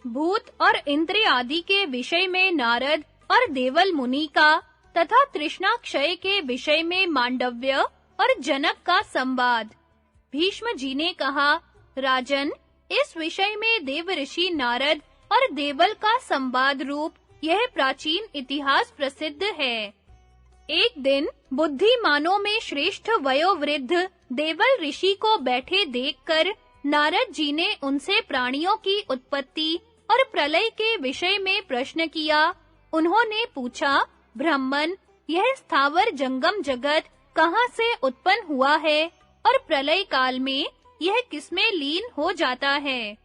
भूत और इंद्र आदि के विषय में नारद और देवल मुनि का तथा तृष्णा क्षय के विषय में मांडव्य और जनक का संवाद। भीष्म जी ने कहा, राजन, इस विषय में देव ऋषि नारद और देवल का संवाद रूप यह प्राचीन इतिहास प्रसिद्ध है। एक दिन बुद्धिमानों में श्रेष्ठ वयोवृद्ध देवल ऋषि को बैठे देखकर नारद जी ने उनसे प्राणियों की उत्पत्ति और प्रलय के विषय में प्रश्न किया। उन्होंने पूछा, ब्राह्मण, यह स्थावर जंगम जगत कहाँ से उत्पन्न हुआ है और प्रलय काल में यह किसमें लीन हो जाता है?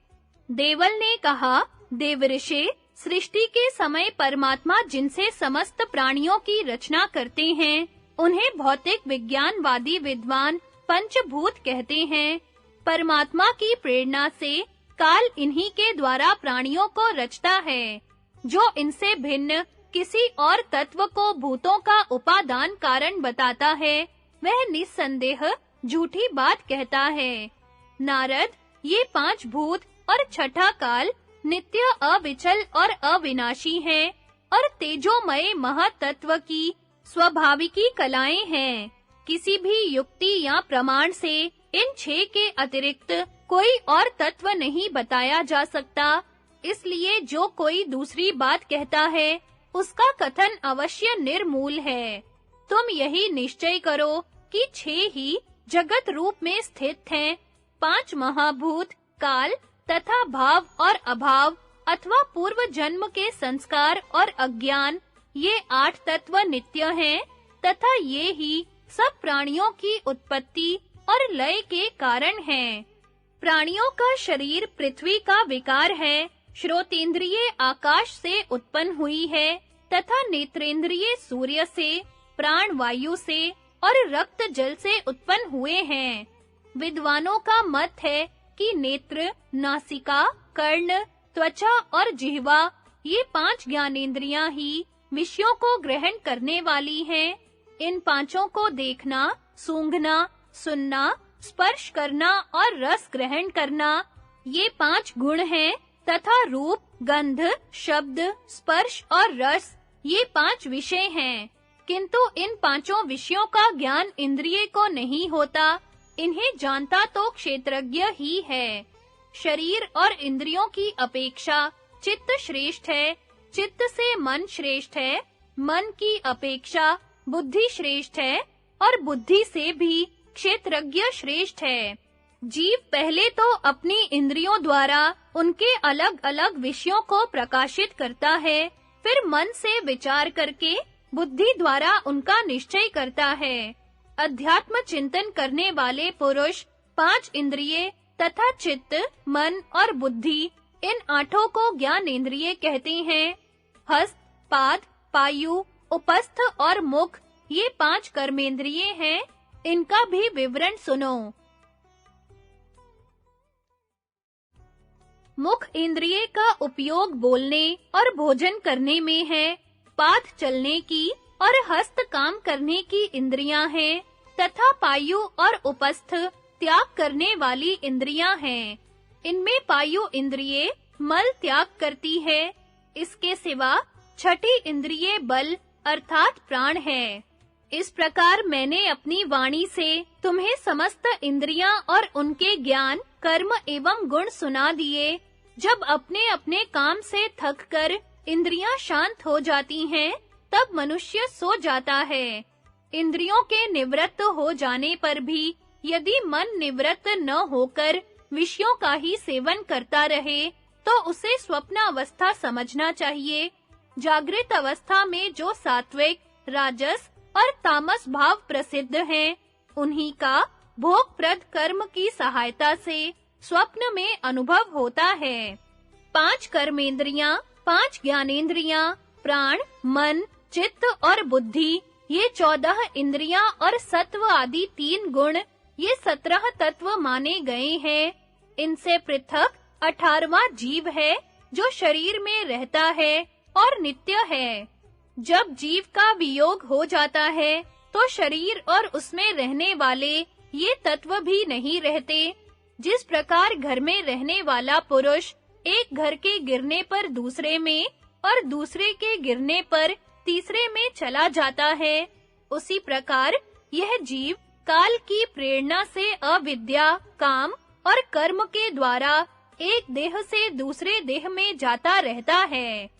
देवल ने कहा, देवऋषि, सृष्टि के समय परमात्मा जिनसे समस्त प्राणियों की रचना करते हैं, उन्हें भौतिक विज्ञानवादी विद्वान पंचभूत कहते हैं। परमात्मा की प्रेरणा से काल इन्हीं के द्वारा प्राणियों को रचता है। जो इनसे भिन्न किसी और तत्व को भूतों का उपादान कारण बताता है, वह निस्संदेह झूठी बात कहता है। नारद, ये 5 भूत और छठा काल नित्य अविचल और अविनाशी हैं और तेजोमय महातत्व की स्वाभाविकी कलाएं हैं। किसी भी युक्ति या प्रमाण से इन 6 के अतिरिक्त कोई और तत्व नहीं बताया जा सकता। इसलिए जो कोई दूसरी बात कहता है, उसका कथन अवश्य निर्मूल है। तुम यही निश्चय करो कि 6 ही जगत रूप में स्थित हैं। 5 महाभूत, काल तथा भाव और अभाव अथवा पूर्व जन्म के संस्कार और अज्ञान, ये 8 तत्व नित्य हैं तथा ये ही सब प्राणियों की उत्पत्ति और लय के कारण हैं। प्राणियों का शरीर पृथ्वी का विकार है, श्रोतेंद्रिय आकाश से उत्पन्न हुई है तथा नेत्रेंद्रिय सूर्य से, प्राण वायु से और रक्त जल से उत्पन्न हुए हैं। विद्वानों का मत है कि नेत्र, नासिका, कर्ण, त्वचा और जिह्वा, ये 5 ज्ञानेंद्रियां ही विषयों को ग्रहण करने वाली हैं। इन पांचों को देखना, सूंघना, सुनना, स्पर्श करना और रस ग्रहण करना, ये 5 गुण हैं तथा रूप, गंध, शब्द, स्पर्श और रस, ये 5 विषय हैं। किंतु इन पांचों विषयों का ज्ञान इंद्रिय को नहीं होता। इन्हें जानता तो क्षेत्रज्ञ ही है। शरीर और इंद्रियों की अपेक्षा चित्त श्रेष्ठ है, चित्त से मन श्रेष्ठ है, मन की अपेक्षा बुद्धि श्रेष्ठ है और बुद्धि से भी क्षेत्रज्ञ श्रेष्ठ है। जीव पहले तो अपनी इंद्रियों द्वारा उनके अलग-अलग विषयों को प्रकाशित करता है, फिर मन से विचार करके बुद्धि द्वारा उनका निश्चय करता है। अध्यात्म चिंतन करने वाले पुरुष 5 इंद्रिय तथा चित्त, मन और बुद्धि, इन 8 को ज्ञानेंद्रिय कहते हैं। हस्त, पाद, पायु, उपस्थ और मुख, ये 5 कर्मेंद्रिय हैं। इनका भी विवरण सुनो। मुख इंद्रिय का उपयोग बोलने और भोजन करने में है। पाद चलने की और हस्त काम करने की इंद्रियां हैं तथा पायु और उपस्थ त्याग करने वाली इंद्रियां हैं। इनमें पायु इंद्रिय मल त्याग करती है। इसके सिवा छठी इंद्रिय बल अर्थात प्राण है। इस प्रकार मैंने अपनी वाणी से तुम्हें समस्त इंद्रियां और उनके ज्ञान, कर्म एवं गुण सुना दिए। जब अपने-अपने काम से थककर इंद्रियां शांत हो जाती हैं, तब मनुष्य सो जाता है। इंद्रियों के निवृत्त हो जाने पर भी यदि मन निवृत्त न होकर विषयों का ही सेवन करता रहे, तो उसे स्वप्न अवस्था समझना चाहिए। जागृत अवस्था में जो सात्विक, राजस और तामस भाव प्रसिद्ध हैं, उन्हीं का भोगप्रद कर्म की सहायता से स्वप्न में अनुभव होता है। 5 कर्मेंद्रियां, 5 ज्ञानेंद्रियां, प्राण, मन, चित्त और बुद्धि, ये 14 इंद्रियां और सत्व आदि 3 गुण, ये 17 तत्व माने गए हैं। इनसे पृथक 18वां जीव है, जो शरीर में रहता है और नित्य है। जब जीव का वियोग हो जाता है, तो शरीर और उसमें रहने वाले ये तत्व भी नहीं रहते। जिस प्रकार घर में रहने वाला पुरुष एक घर के गिरने पर दूसरे में और दूसरे के गिरने पर तीसरे में चला जाता है, उसी प्रकार यह जीव काल की प्रेरणा से अविद्या, काम और कर्म के द्वारा एक देह से दूसरे देह में जाता रहता है।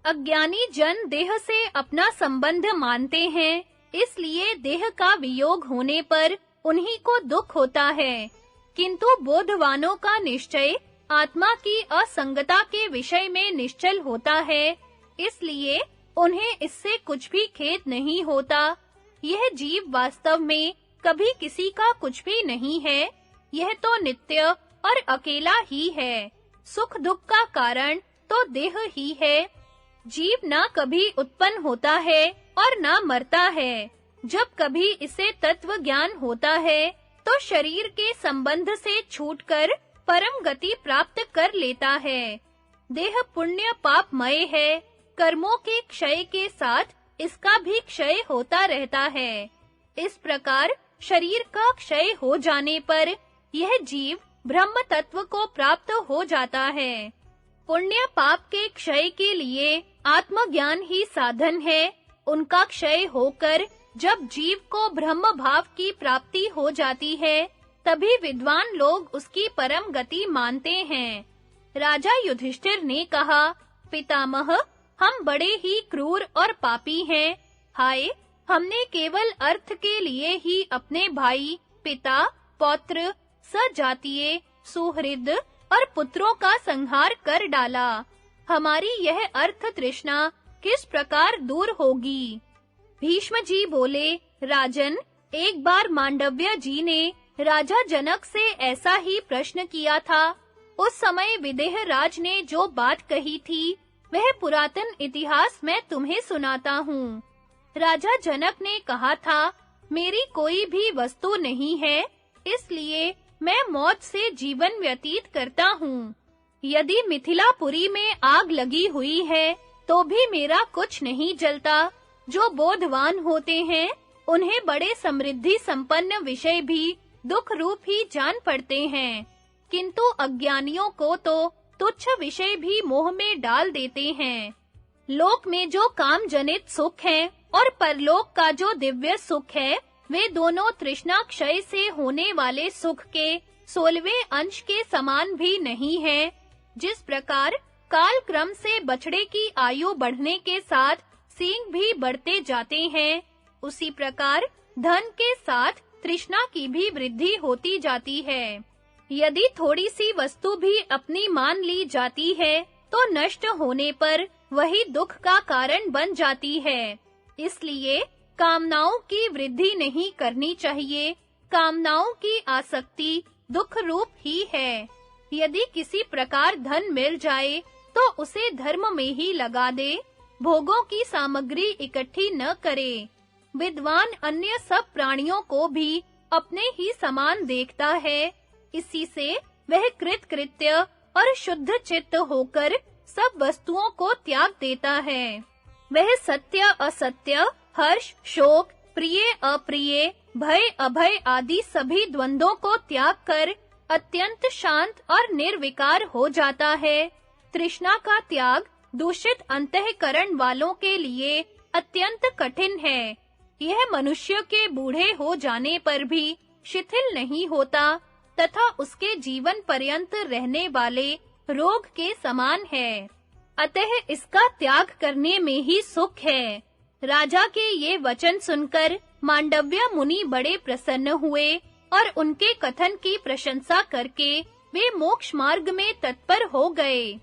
अज्ञानी जन देह से अपना संबंध मानते हैं, इसलिए देह का वियोग होने पर उन्हीं को दुख होता है। किंतु बोधवानों का निश्चय आत्मा की असंगता के विषय में निश्चल होता है, इसलिए उन्हें इससे कुछ भी खेद नहीं होता। यह जीव वास्तव में कभी किसी का कुछ भी नहीं है, यह तो नित्य और अकेला ही है। सुख दुख का कारण तो देह ही है। जीव ना कभी उत्पन्न होता है और ना मरता है। जब कभी इसे तत्व ज्ञान होता है, तो शरीर के संबंध से छूटकर परम गति प्राप्त कर लेता है। देह पुण्य पापमय है, कर्मों के क्षय के साथ इसका भी क्षय होता रहता है। इस प्रकार शरीर का क्षय हो जाने पर यह जीव ब्रह्म तत्व को प्राप्त हो जाता है। पुण्य पाप के क्षय के लिए आत्मज्ञान ही साधन है। उनका क्षय होकर जब जीव को ब्रह्म भाव की प्राप्ति हो जाती है, तभी विद्वान लोग उसकी परम गति मानते हैं। राजा युधिष्ठिर ने कहा, पितामह, हम बड़े ही क्रूर और पापी हैं। हाय, हमने केवल अर्थ के लिए ही अपने भाई, पिता, पौत्र, सजातीय, सुहृद और पुत्रों का संहार कर डाला। हमारी यह अर्थ तृष्णा किस प्रकार दूर होगी? भीष्म जी बोले, राजन, एक बार मांडव्य जी ने राजा जनक से ऐसा ही प्रश्न किया था। उस समय विदेह राज ने जो बात कही थी, वह पुरातन इतिहास मैं तुम्हें सुनाता हूँ। राजा जनक ने कहा था, मेरी कोई भी वस्तु नहीं है, इसलिए मैं मौत से जीवन व्यतीत करता हूँ। यदि मिथिलापुरी में आग लगी हुई है, तो भी मेरा कुछ नहीं जलता। जो बोधवान होते हैं, उन्हें बड़े समृद्धि संपन्न विषय भी दुख रूप ही जान पड़ते हैं, किंतु अज्ञानियों को तो तुच्छ विषय भी मोह में डाल देते हैं। लोक में जो काम जनित सुख है और परलोक का जो दिव्य सुख है, वे दोनों तृष्णा क्षय से होने वाले सुख के 16वें अंश के समान भी नहीं है। जिस प्रकार काल क्रम से बछड़े की आयु बढ़ने के साथ सींग भी बढ़ते जाते हैं, उसी प्रकार धन के साथ तृष्णा की भी वृद्धि होती जाती है। यदि थोड़ी सी वस्तु भी अपनी मान ली जाती है, तो नष्ट होने पर वही दुख का कारण बन जाती है। इसलिए कामनाओं की वृद्धि नहीं करनी चाहिए। कामनाओं की आसक्ति दुख रूप ही है। यदि किसी प्रकार धन मिल जाए, तो उसे धर्म में ही लगा दे, भोगों की सामग्री इकट्ठी न करे। विद्वान अन्य सब प्राणियों को भी अपने ही समान देखता है। इसी से वह कृतकृत्य और शुद्ध चित्त होकर सब वस्तुओं को त्याग देता है। वह सत्य असत्य, हर्ष शोक, प्रिय अप्रिय, भय अभय आदि सभी द्वंद्वों को त्याग कर अत्यंत शांत और निर्विकार हो जाता है। तृष्णा का त्याग दूषित अंतःकरण वालों के लिए अत्यंत कठिन है। यह मनुष्य के बूढ़े हो जाने पर भी शिथिल नहीं होता तथा उसके जीवन पर्यंत रहने वाले रोग के समान है। अतः इसका त्याग करने में ही सुख है। राजा के ये वचन सुनकर मांडव्य मुनि बड़े प्रसन्न हुए और उनके कथन की प्रशंसा करके वे मोक्ष मार्ग में तत्पर हो गए।